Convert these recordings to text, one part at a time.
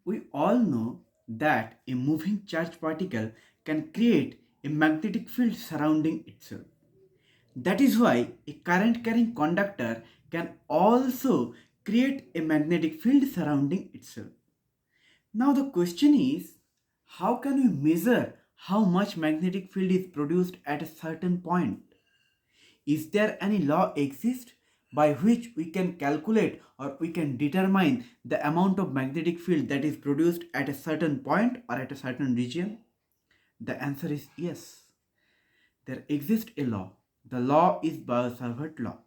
We all know that a moving charged particle can create a magnetic field surrounding itself. That is why a current carrying conductor can also create a magnetic field surrounding itself. Now the question is, how can we measure how much magnetic field is produced at a certain point? Is there any law exist by which we can calculate or we can determine the amount of magnetic field that is produced at a certain point or at a certain region? The answer is yes. There exists a law. The law is Biot-Savart Law.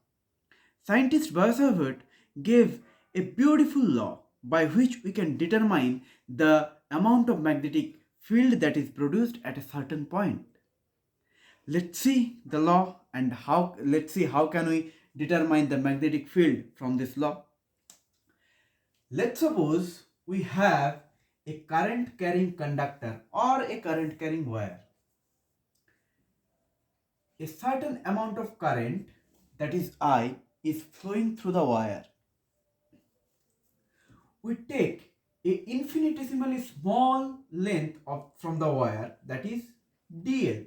Scientist Biot-Savart gave a beautiful law by which we can determine the amount of magnetic field that is produced at a certain point. Let's see the law and let's see how can we determine the magnetic field from this law. Let's suppose we have a current carrying conductor or a current carrying wire. A certain amount of current, that is I, is flowing through the wire. We take a infinitesimally small length from the wire, that is dl,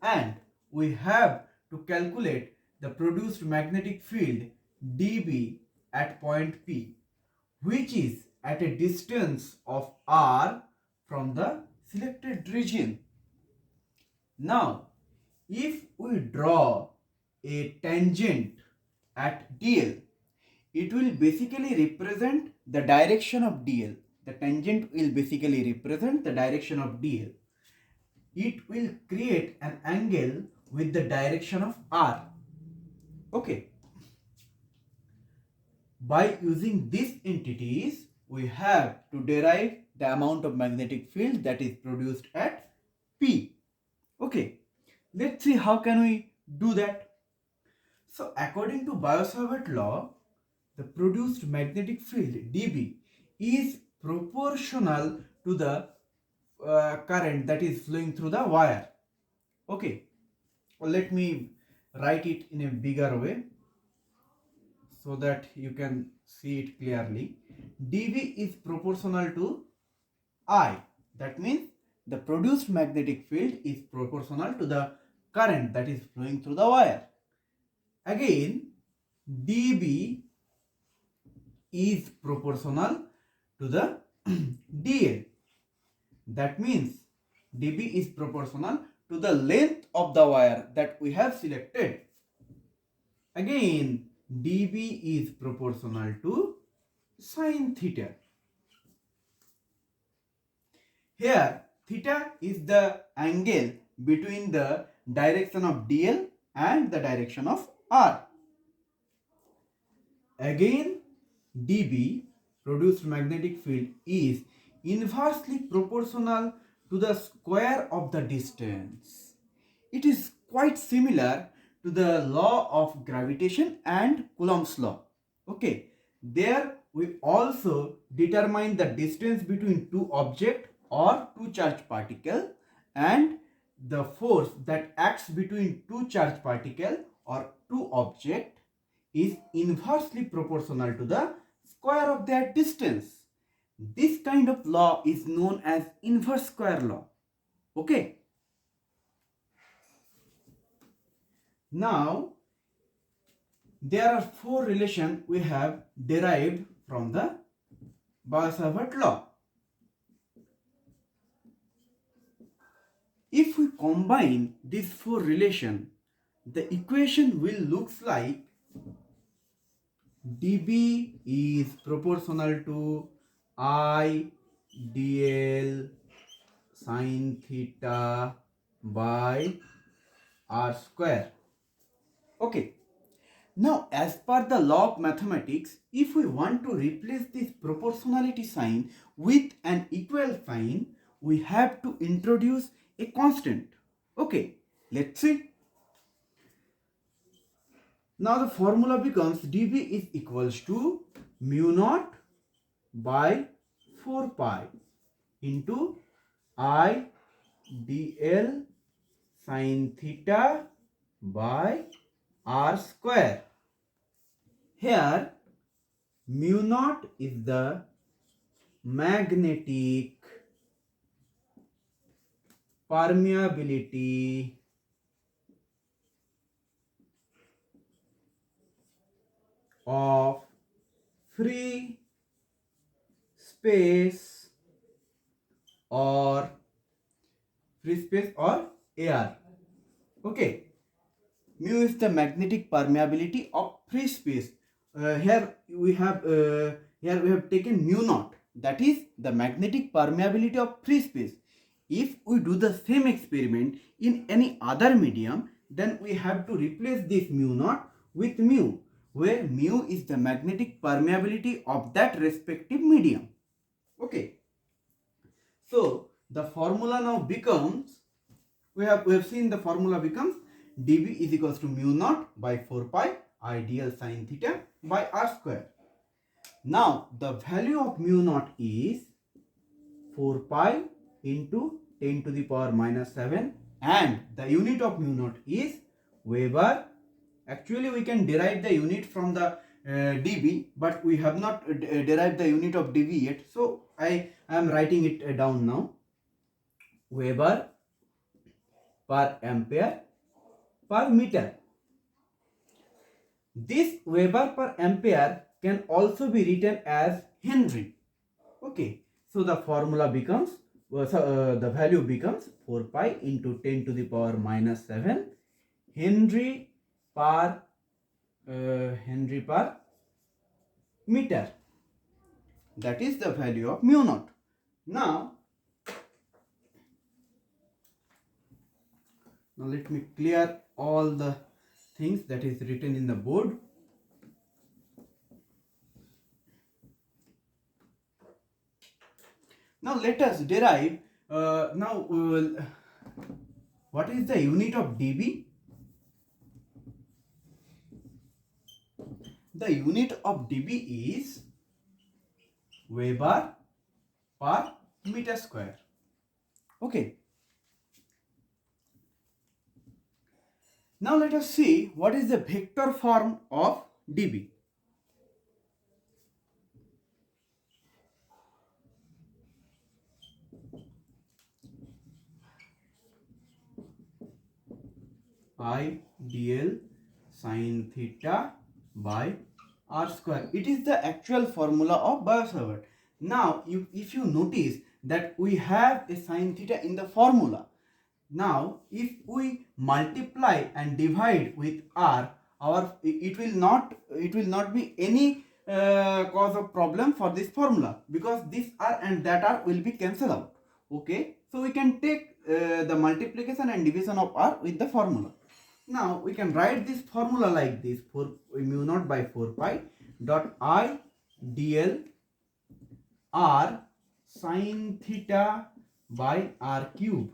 and we have to calculate the produced magnetic field dB at point P, which is at a distance of r from the selected region. Now, if we draw a tangent at dl, it will basically represent the direction of dl. The tangent will basically represent the direction of dl. It will create an angle with the direction of r. Okay. By using these entities, we have to derive the amount of magnetic field that is produced at P. Okay. Let's see how can we do that. So according to Biot-Savart law, the produced magnetic field dB is proportional to the current that is flowing through the wire. Okay, well, let me write it in a bigger way so that you can see it clearly. dB is proportional to I. That means the produced magnetic field is proportional to the current that is flowing through the wire. Again, dB is proportional to the dl. That means dB is proportional to the length of the wire that we have selected. Again, dB is proportional to sine theta. Here, theta is the angle between the direction of dl and the direction of r. Again, dB, produced magnetic field, is inversely proportional to the square of the distance. It is quite similar to the law of gravitation and Coulomb's law. Okay, there we also determine the distance between two objects or two charged particles, and the force that acts between two charged particles or two objects is inversely proportional to the square of their distance. This kind of law is known as inverse square law. Okay. Now, there are four relations we have derived from the Biot-Savart law. If we combine these four relations, the equation will look like dB is proportional to I dl sine theta by r square. Okay. Now, as per the law of mathematics, if we want to replace this proportionality sign with an equal sign, we have to introduce a constant. Okay, let's see. Now the formula becomes dB is equals to mu naught by 4 pi into I dl sine theta by r square. Here mu naught is the magnetic permeability of free space or air. Okay, mu is the magnetic permeability of free space. Here we have taken mu naught, that is the magnetic permeability of free space. If we do the same experiment in any other medium, then we have to replace this mu naught with mu, where mu is the magnetic permeability of that respective medium. Okay, so the formula now becomes, we have seen the formula becomes dB is equals to mu naught by 4 pi I dl sin theta by r square. Now the value of mu naught is 4 pi into 10 to the power minus 7, and the unit of mu naught is Weber. Actually we can derive the unit from the dB, but we have not derived the unit of dB yet, so I am writing it down now. Weber per ampere per meter. This Weber per ampere can also be written as Henry. Okay, so the formula becomes, the value becomes 4 pi into 10 to the power minus 7 Henry per meter. That is the value of mu naught. Now let me clear all the things that is written in the board. Now let us derive, what is the unit of dB? The unit of dB is Weber per meter square. Okay. Now let us see what is the vector form of dB. I dl sin theta by r square. It is the actual formula of Biot-Savart. Now if you notice that we have a sin theta in the formula. Now if we multiply and divide with r, it will not be any cause of problem for this formula, because this r and that r will be cancelled out. Okay, so we can take the multiplication and division of r with the formula. Now we can write this formula like this: for mu naught by 4 pi dot I dl r sin theta by r cube.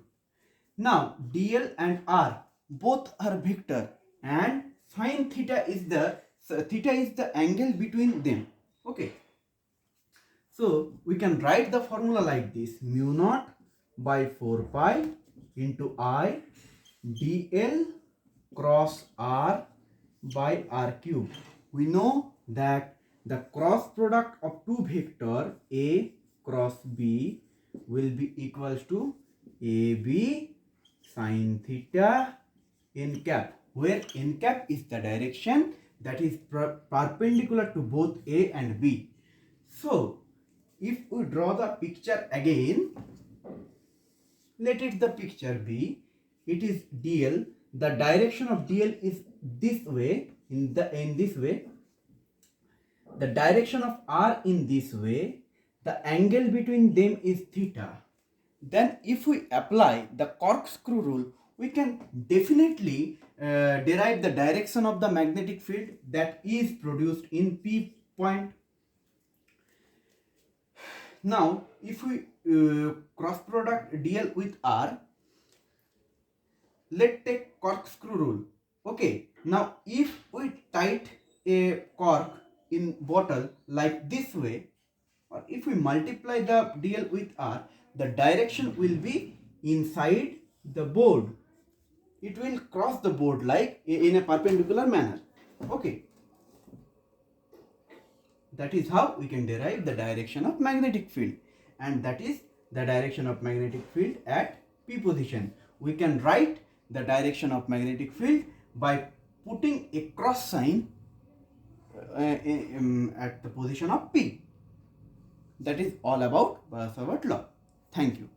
Now dl and r both are vector, and sin theta is the angle between them. Okay, so we can write the formula like this: mu naught by 4 pi into I dl cross r by r cube. We know that the cross product of two vector a cross b will be equals to ab sin theta n cap, where n cap is the direction that is perpendicular to both a and b. So if we draw the picture again, let it the picture be, it is dl. The direction of dl is this way, in this way. The direction of r in this way. The angle between them is theta. Then if we apply the corkscrew rule, we can definitely derive the direction of the magnetic field that is produced in P point. Now if we cross product dl with r, let's take corkscrew rule. Okay, now if we tight a cork in bottle like this way, or if we multiply the dl with r, the direction will be inside the board. It will cross the board like in a perpendicular manner. Okay, that is how we can derive the direction of magnetic field. and that is the direction of magnetic field at P position. We can write the direction of magnetic field by putting a cross sign at the position of P. That is all about Biot-Savart law. Thank you.